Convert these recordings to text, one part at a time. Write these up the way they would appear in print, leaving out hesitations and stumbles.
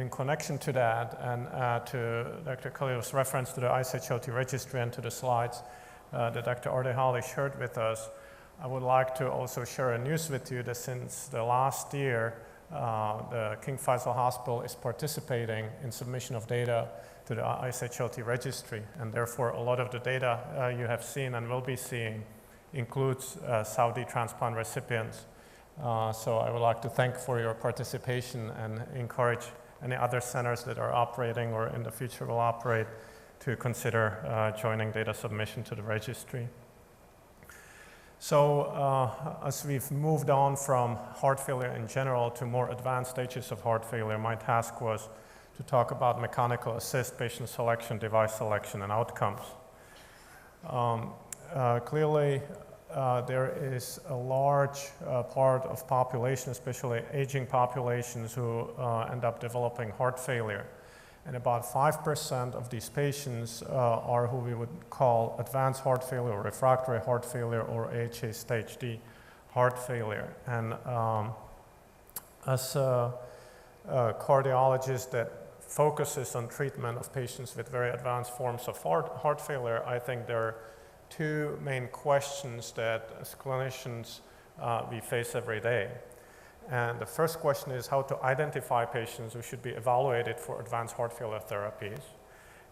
in connection to that and to Dr. Khalil's reference to the SHLT registry and to the slides that Dr. Ardehali shared with us, I would like to also share a news with you that since the last year, the King Faisal Hospital is participating in submission of data to the SHLT registry, and therefore a lot of the data you have seen and will be seeing includes Saudi transplant recipients. So I would like to thank for your participation and encourage any other centers that are operating or in the future will operate to consider joining data submission to the registry. So as we've moved on from heart failure in general to more advanced stages of heart failure, my task was to talk about mechanical assist, patient selection, device selection, and outcomes. Clearly, there is a large part of population, especially aging populations, who end up developing heart failure. And about 5% of these patients are who we would call advanced heart failure or refractory heart failure or AHA stage D heart failure. And as a cardiologist that focuses on treatment of patients with very advanced forms of heart failure, I think there are two main questions that as clinicians we face every day. And the first question is how to identify patients who should be evaluated for advanced heart failure therapies.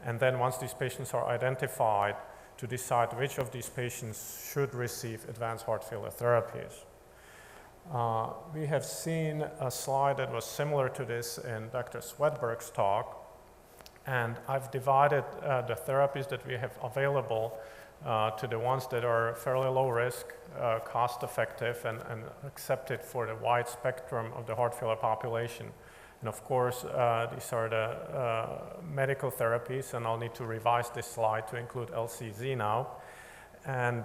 And then once these patients are identified, to decide which of these patients should receive advanced heart failure therapies. We have seen a slide that was similar to this in Dr. Swedberg's talk. And I've divided the therapies that we have available to the ones that are fairly low risk, cost effective, and accepted for the wide spectrum of the heart failure population. And of course, these are the medical therapies, and I'll need to revise this slide to include LCZ now. And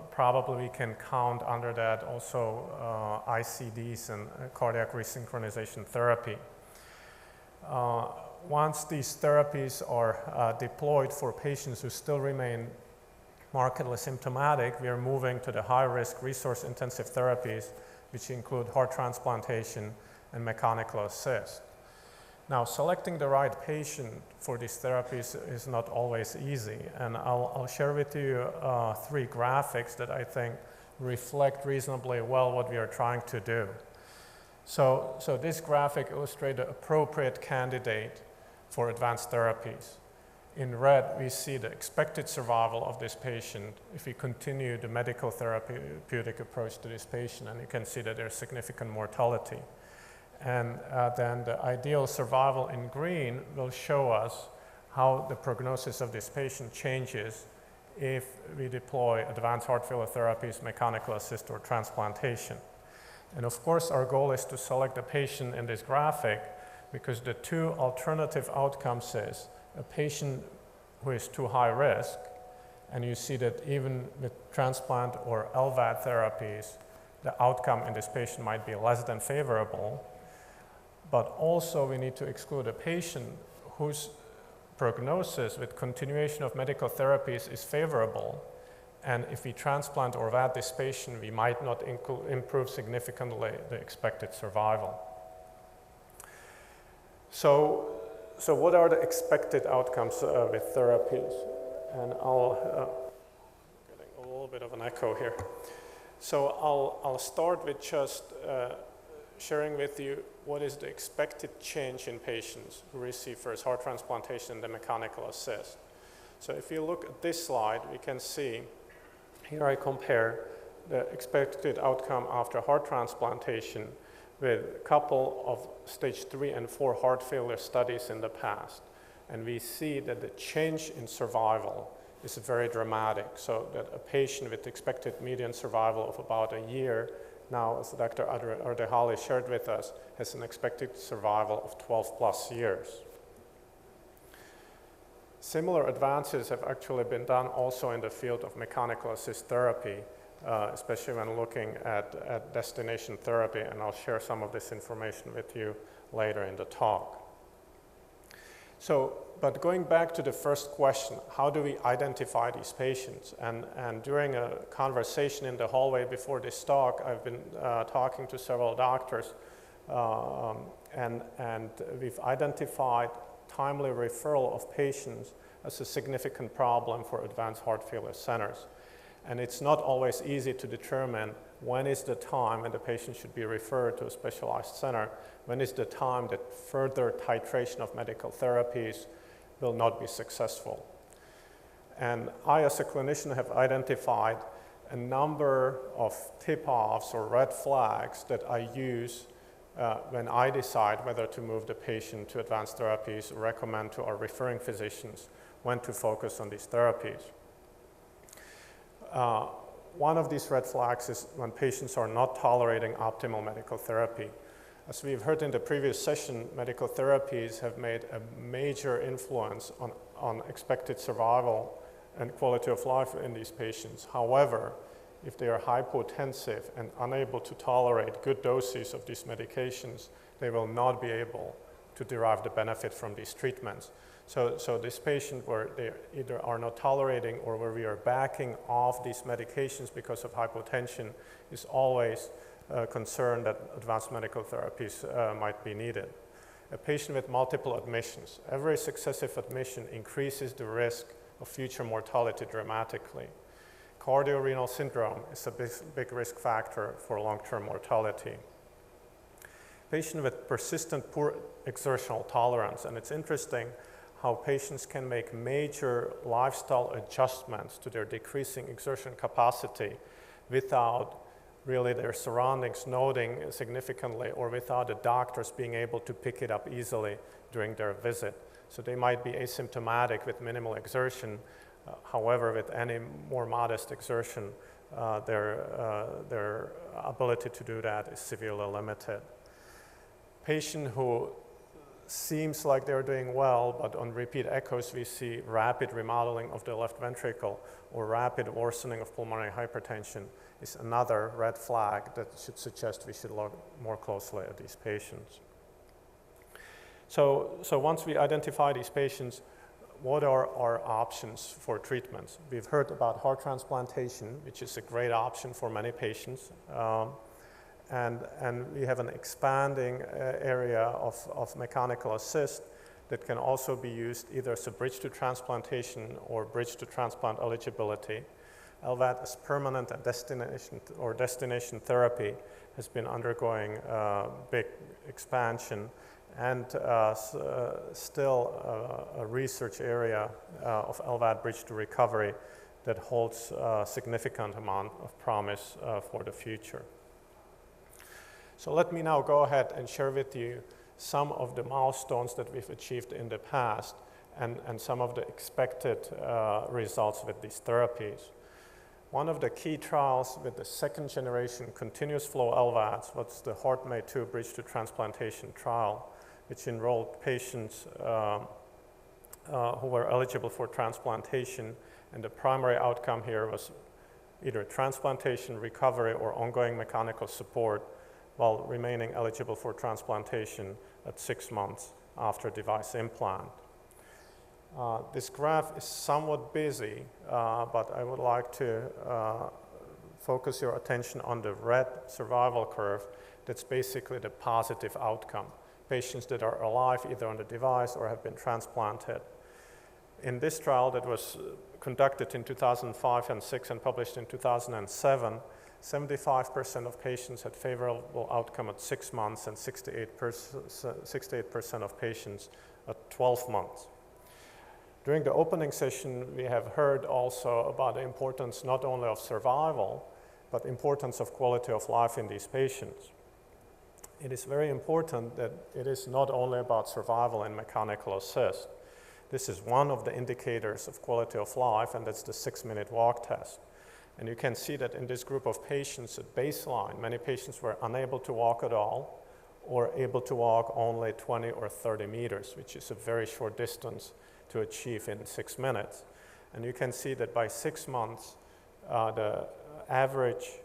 probably we can count under that also ICDs and cardiac resynchronization therapy. Once these therapies are deployed for patients who still remain markedly symptomatic, we are moving to the high-risk resource-intensive therapies, which include heart transplantation and mechanical assist. Now, selecting the right patient for these therapies is not always easy, and I'll share with you 3 graphics that I think reflect reasonably well what we are trying to do. So this graphic illustrates the appropriate candidate for advanced therapies. In red, we see the expected survival of this patient if we continue the medical therapeutic approach to this patient, and you can see that there's significant mortality. And then the ideal survival in green will show us how the prognosis of this patient changes if we deploy advanced heart failure therapies, mechanical assist, or transplantation. And of course, our goal is to select the patient in this graphic because the 2 alternative outcomes is a patient who is too high risk, and you see that even with transplant or LVAD therapies, the outcome in this patient might be less than favorable. But also we need to exclude a patient whose prognosis with continuation of medical therapies is favorable, and if we transplant or VAD this patient, we might not improve significantly the expected survival. So what are the expected outcomes with therapies? And getting a little bit of an echo here. So I'll start with just sharing with you what is the expected change in patients who receive first heart transplantation and the mechanical assist. So if you look at this slide, we can see here I compare the expected outcome after heart transplantation with a couple of stage 3 and 4 heart failure studies in the past. And we see that the change in survival is very dramatic, so that a patient with expected median survival of about a year, now as Dr. Ardehali shared with us, has an expected survival of 12 plus years. Similar advances have actually been done also in the field of mechanical assist therapy, especially when looking at destination therapy, and I'll share some of this information with you later in the talk. But going back to the first question, how do we identify these patients? And during a conversation in the hallway before this talk, I've been talking to several doctors and we've identified timely referral of patients as a significant problem for advanced heart failure centers. And it's not always easy to determine when is the time when the patient should be referred to a specialized center, when is the time that further titration of medical therapies will not be successful. And I, as a clinician, have identified a number of tip-offs or red flags that I use when I decide whether to move the patient to advanced therapies or recommend to our referring physicians when to focus on these therapies. One of these red flags is when patients are not tolerating optimal medical therapy. As we've heard in the previous session, medical therapies have made a major influence on expected survival and quality of life in these patients. However, if they are hypotensive and unable to tolerate good doses of these medications, they will not be able to derive the benefit from these treatments. So this patient where they either are not tolerating or where we are backing off these medications because of hypotension is always a concern that advanced medical therapies might be needed. A patient with multiple admissions, every successive admission increases the risk of future mortality dramatically. Cardiorenal syndrome is a big risk factor for long-term mortality. Patient with persistent poor exertional tolerance, and it's interesting how patients can make major lifestyle adjustments to their decreasing exertion capacity without really their surroundings noting significantly or without the doctors being able to pick it up easily during their visit. So they might be asymptomatic with minimal exertion. However, with any more modest exertion, their ability to do that is severely limited. Patient who seems like they're doing well, but on repeat echoes we see rapid remodeling of the left ventricle or rapid worsening of pulmonary hypertension is another red flag that should suggest we should look more closely at these patients. So once we identify these patients, what are our options for treatments? We've heard about heart transplantation, which is a great option for many patients. And we have an expanding area of mechanical assist that can also be used either as a bridge to transplantation or bridge to transplant eligibility. LVAD as permanent and destination therapy has been undergoing big expansion and still a research area of LVAD bridge to recovery that holds a significant amount of promise for the future. So let me now go ahead and share with you some of the milestones that we've achieved in the past and some of the expected results with these therapies. One of the key trials with the second generation continuous flow LVADs was the HeartMate 2 Bridge to Transplantation trial, which enrolled patients who were eligible for transplantation, and the primary outcome here was either transplantation, recovery, or ongoing mechanical support while remaining eligible for transplantation at 6 months after device implant. This graph is somewhat busy, but I would like to focus your attention on the red survival curve. That's basically the positive outcome. Patients that are alive either on the device or have been transplanted. In this trial that was conducted in 2005 and 2006 and published in 2007, 75% of patients had favorable outcome at 6 months and 68% of patients at 12 months. During the opening session, we have heard also about the importance not only of survival, but importance of quality of life in these patients. It is very important that it is not only about survival and mechanical assist. This is one of the indicators of quality of life, and that's the 6-minute walk test. And you can see that in this group of patients at baseline, many patients were unable to walk at all or able to walk only 20 or 30 meters, which is a very short distance to achieve in 6 minutes. And you can see that by 6 months, the average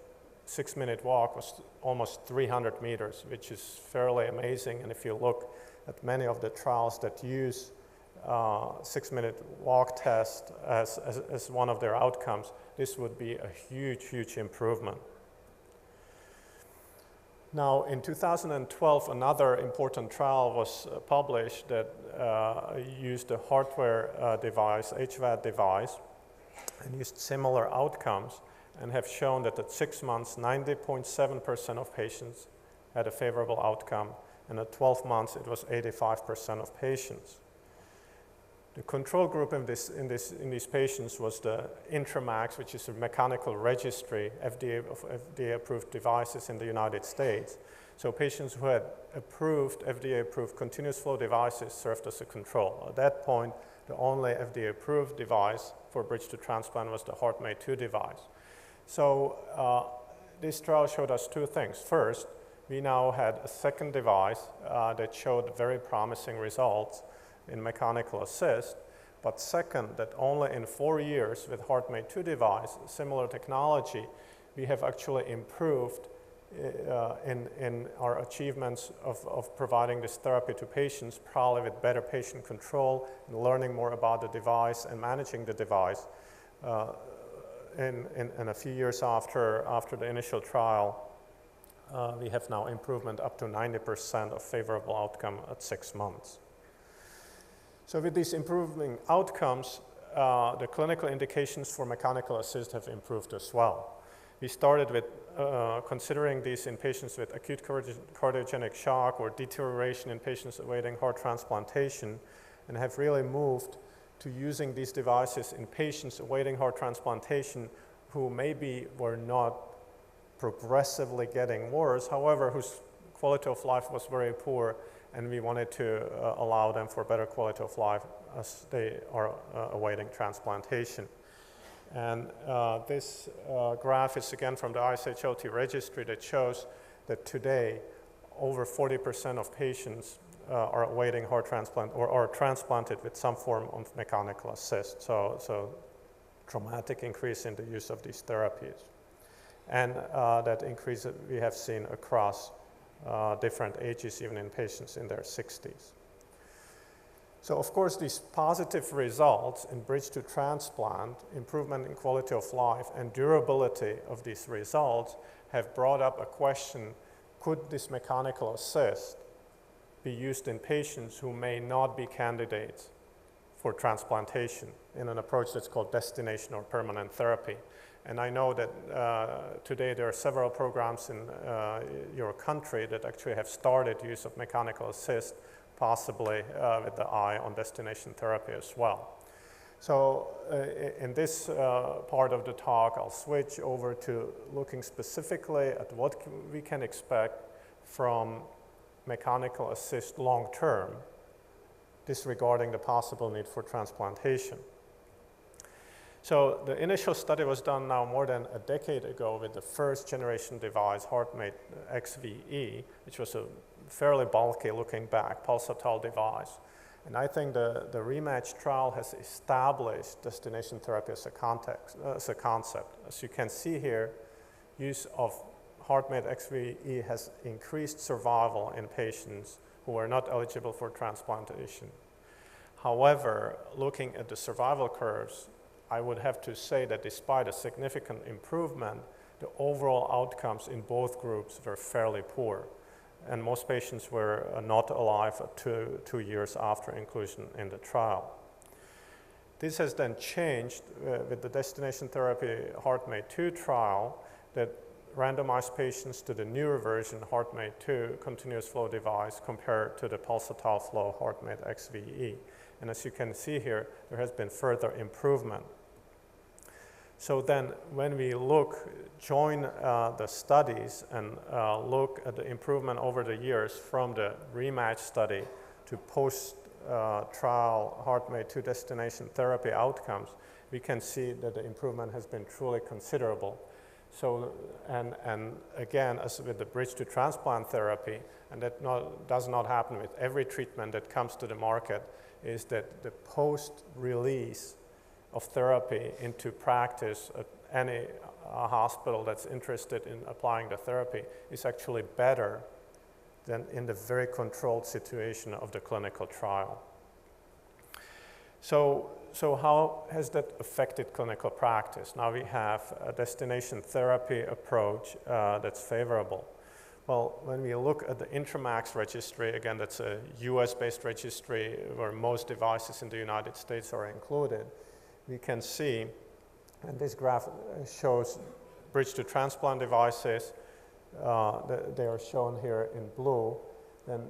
6-minute walk was almost 300 meters, which is fairly amazing. And if you look at many of the trials that use 6-minute walk test as one of their outcomes, this would be a huge, huge improvement. Now, in 2012, another important trial was published that used a hardware device, HVAD device, and used similar outcomes, and have shown that at 6 months, 90.7% of patients had a favorable outcome, and at 12 months, it was 85% of patients. The control group in these patients was the Intramax, which is a mechanical registry of FDA-approved devices in the United States. So patients who had FDA-approved continuous flow devices served as a control. At that point, the only FDA-approved device for bridge to transplant was the HeartMate 2 device. So this trial showed us two things. First, we now had a second device that showed very promising results in mechanical assist, but second, that only in 4 years with HeartMate 2 device, similar technology, we have actually improved in our achievements of providing this therapy to patients, probably with better patient control and learning more about the device and managing the device. In a few years after the initial trial, we have now improvement up to 90% of favorable outcome at 6 months. So with these improving outcomes, the clinical indications for mechanical assist have improved as well. We started with considering these in patients with acute cardiogenic shock or deterioration in patients awaiting heart transplantation, and have really moved to using these devices in patients awaiting heart transplantation who maybe were not progressively getting worse, however, whose quality of life was very poor, and we wanted to allow them for better quality of life as they are awaiting transplantation. And this graph is again from the ISHLT registry that shows that today over 40% of patients are awaiting heart transplant or are transplanted with some form of mechanical assist. So dramatic increase in the use of these therapies. And that increase that we have seen across different ages, even in patients in their 60s. So of course, these positive results in bridge to transplant, improvement in quality of life, and durability of these results have brought up a question: could this mechanical assist be used in patients who may not be candidates for transplantation in an approach that's called destination or permanent therapy? And I know that today there are several programs in your country that actually have started use of mechanical assist, possibly with the eye on destination therapy as well. So in this part of the talk, I'll switch over to looking specifically at what we can expect from mechanical assist long-term, disregarding the possible need for transplantation. So the initial study was done now more than a decade ago with the first generation device, HeartMate XVE, which was a fairly bulky, looking back, pulsatile device. And I think the rematch trial has established destination therapy as a concept. As you can see here, use of HeartMate XVE has increased survival in patients who are not eligible for transplantation. However, looking at the survival curves, I would have to say that despite a significant improvement, the overall outcomes in both groups were fairly poor, and most patients were not alive 2 years after inclusion in the trial. This has then changed with the destination therapy HeartMate 2 trial that randomized patients to the newer version HeartMate 2 continuous flow device compared to the pulsatile flow HeartMate XVE. And as you can see here, there has been further improvement. So then when we join the studies and look at the improvement over the years from the rematch study to post-trial HeartMate 2 destination therapy outcomes, we can see that the improvement has been truly considerable. So, and again, as with the bridge to transplant therapy, and that does not happen with every treatment that comes to the market, is that the post-release of therapy into practice at any hospital that's interested in applying the therapy is actually better than in the very controlled situation of the clinical trial. So how has that affected clinical practice? Now we have a destination therapy approach that's favorable. Well, when we look at the Intramax registry, again, that's a US-based registry where most devices in the United States are included, we can see, and this graph shows bridge to transplant devices. They are shown here in blue. Then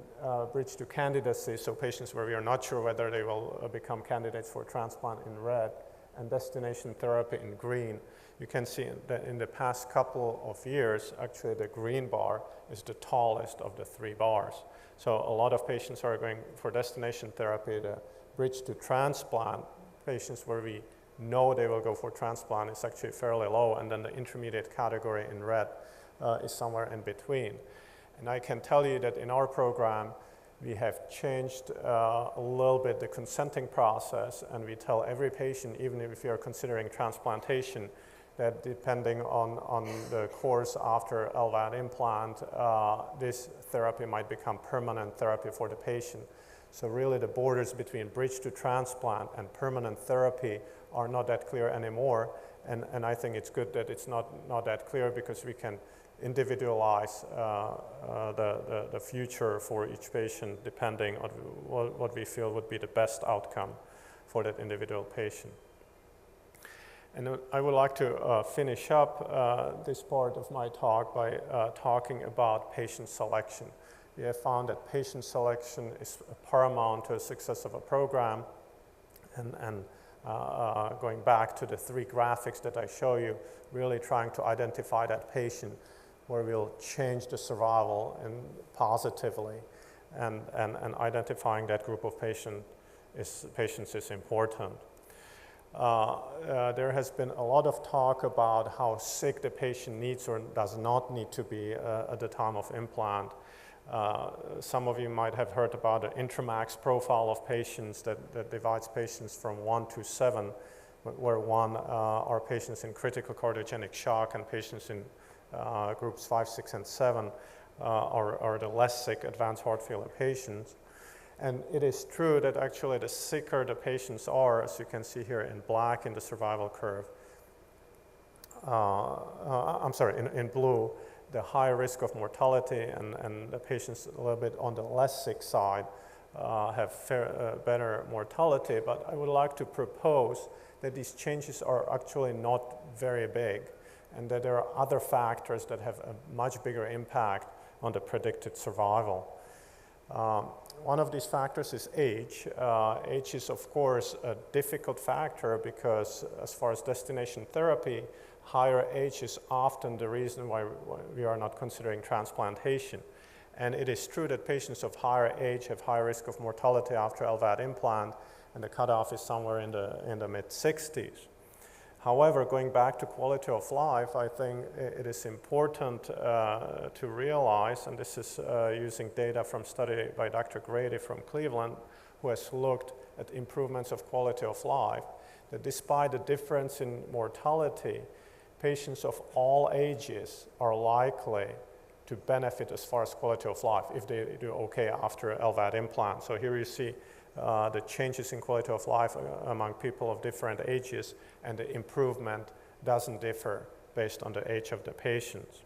bridge to candidacy, so patients where we are not sure whether they will become candidates for transplant in red, and destination therapy in green. You can see that in the past couple of years, actually the green bar is the tallest of the three bars. So a lot of patients are going for destination therapy. The bridge to transplant patients where we know they will go for transplant is actually fairly low, and then the intermediate category in red is somewhere in between. And I can tell you that in our program, we have changed a little bit the consenting process, and we tell every patient, even if you are considering transplantation, that depending on the course after LVAD implant, this therapy might become permanent therapy for the patient. So really the borders between bridge to transplant and permanent therapy are not that clear anymore, and I think it's good that it's not that clear, because we can individualize the future for each patient depending on what we feel would be the best outcome for that individual patient. And I would like to finish up this part of my talk by talking about patient selection. We have found that patient selection is paramount to the success of a program, and going back to the three graphics that I show you, really trying to identify that patient where we'll change the survival and positively, and identifying that group of patients is important. There has been a lot of talk about how sick the patient needs or does not need to be at the time of implant. Some of you might have heard about the Intramax profile of patients that divides patients from 1 to 7, where 1 are patients in critical cardiogenic shock, and patients in groups 5, 6, and 7 are the less sick advanced heart failure patients. And it is true that actually the sicker the patients are, as you can see here in black in the survival curve, in blue, the higher risk of mortality, and the patients a little bit on the less sick side have better mortality. But I would like to propose that these changes are actually not very big, and that there are other factors that have a much bigger impact on the predicted survival. One of these factors is age. Age is, of course, a difficult factor, because as far as destination therapy, higher age is often the reason why we are not considering transplantation. And it is true that patients of higher age have higher risk of mortality after LVAD implant, and the cutoff is somewhere in the mid-60s. However, going back to quality of life, I think it is important to realize, and this is using data from study by Dr. Grady from Cleveland, who has looked at improvements of quality of life, that despite the difference in mortality, patients of all ages are likely to benefit as far as quality of life if they do okay after LVAD implant. So here you see the changes in quality of life among people of different ages, and the improvement doesn't differ based on the age of the patients.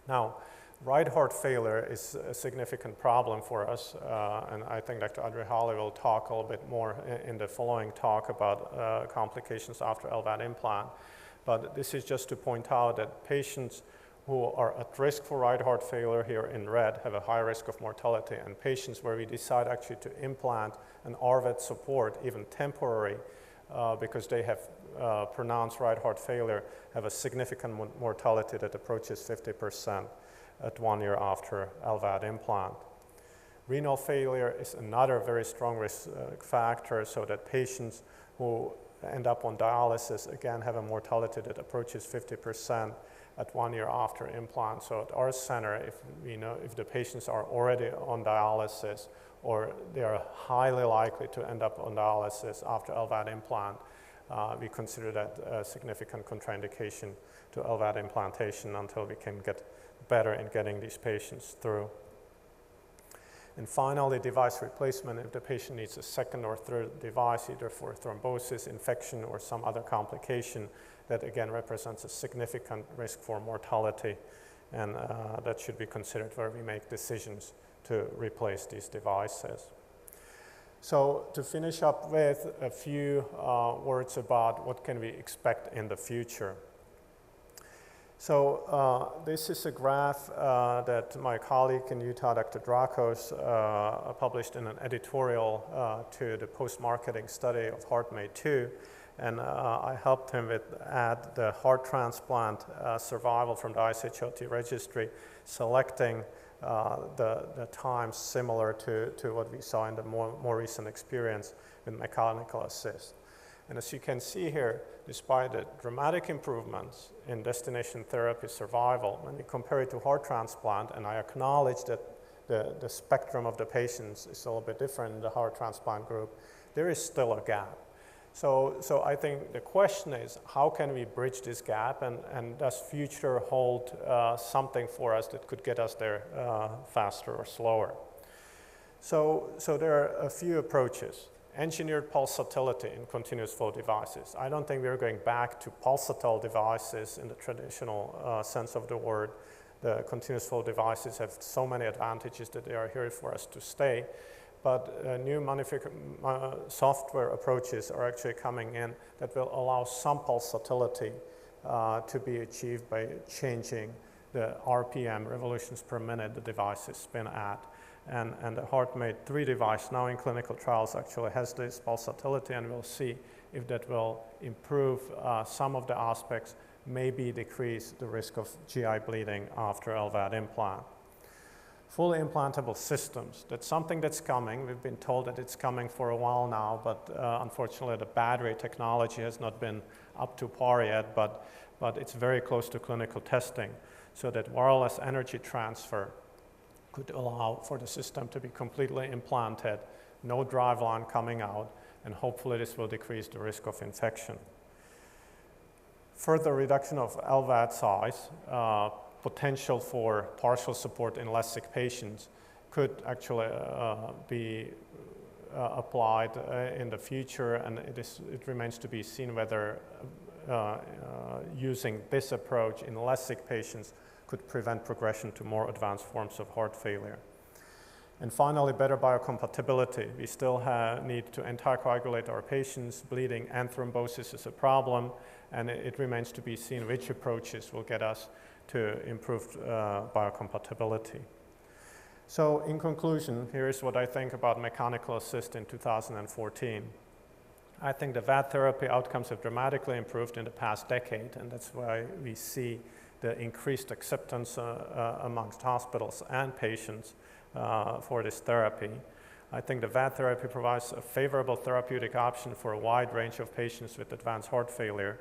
Now, right heart failure is a significant problem for us, and I think Dr. Adrihali will talk a little bit more in the following talk about complications after LVAD implant. But this is just to point out that patients who are at risk for right heart failure here in red have a high risk of mortality, and patients where we decide actually to implant an RVAD support, even temporary, because they have pronounced right heart failure, have a significant mortality that approaches 50% at 1 year after LVAD implant. Renal failure is another very strong risk factor, so that patients who end up on dialysis again have a mortality that approaches 50% at 1 year after implant. So at our center, if the patients are already on dialysis, or they are highly likely to end up on dialysis after LVAD implant, we consider that a significant contraindication to LVAD implantation until we can get better in getting these patients through. And finally, device replacement. If the patient needs a second or third device, either for thrombosis, infection, or some other complication, that again represents a significant risk for mortality and that should be considered where we make decisions to replace these devices. So to finish up with a few words about what can we expect in the future. So this is a graph that my colleague in Utah, Dr. Drakos, published in an editorial to the post-marketing study of HeartMate 2. And I helped him add the heart transplant survival from the ISHLT registry, selecting the times similar to what we saw in the more recent experience with mechanical assist. And as you can see here, despite the dramatic improvements in destination therapy survival, when we compare it to heart transplant, and I acknowledge that the spectrum of the patients is a little bit different in the heart transplant group, there is still a gap. So I think the question is, how can we bridge this gap, and does future hold something for us that could get us there faster or slower? So there are a few approaches. Engineered pulsatility in continuous flow devices. I don't think we're going back to pulsatile devices in the traditional sense of the word. The continuous flow devices have so many advantages that they are here for us to stay. But new software approaches are actually coming in that will allow some pulsatility to be achieved by changing the RPM, revolutions per minute, the devices spin at. And the HeartMate 3 device now in clinical trials actually has this pulsatility, and we'll see if that will improve some of the aspects, maybe decrease the risk of GI bleeding after LVAD implant. Fully implantable systems, that's something that's coming. We've been told that it's coming for a while now, but unfortunately the battery technology has not been up to par yet, but it's very close to clinical testing, so that wireless energy transfer could allow for the system to be completely implanted, no drive line coming out, and hopefully this will decrease the risk of infection. Further reduction of LVAD size, potential for partial support in less sick patients could actually be applied in the future, and it remains to be seen whether using this approach in less sick patients could prevent progression to more advanced forms of heart failure. And finally, better biocompatibility. We still need to anticoagulate our patients. Bleeding and thrombosis is a problem, and it remains to be seen which approaches will get us to improved biocompatibility. So in conclusion, here's what I think about mechanical assist in 2014. I think the VAD therapy outcomes have dramatically improved in the past decade, and that's why we see the increased acceptance amongst hospitals and patients for this therapy. I think the VAD therapy provides a favorable therapeutic option for a wide range of patients with advanced heart failure.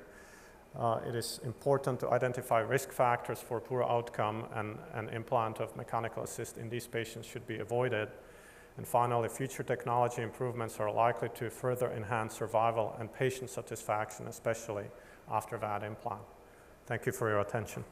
It is important to identify risk factors for poor outcome, and implant of mechanical assist in these patients should be avoided. And finally, future technology improvements are likely to further enhance survival and patient satisfaction, especially after VAD implant. Thank you for your attention.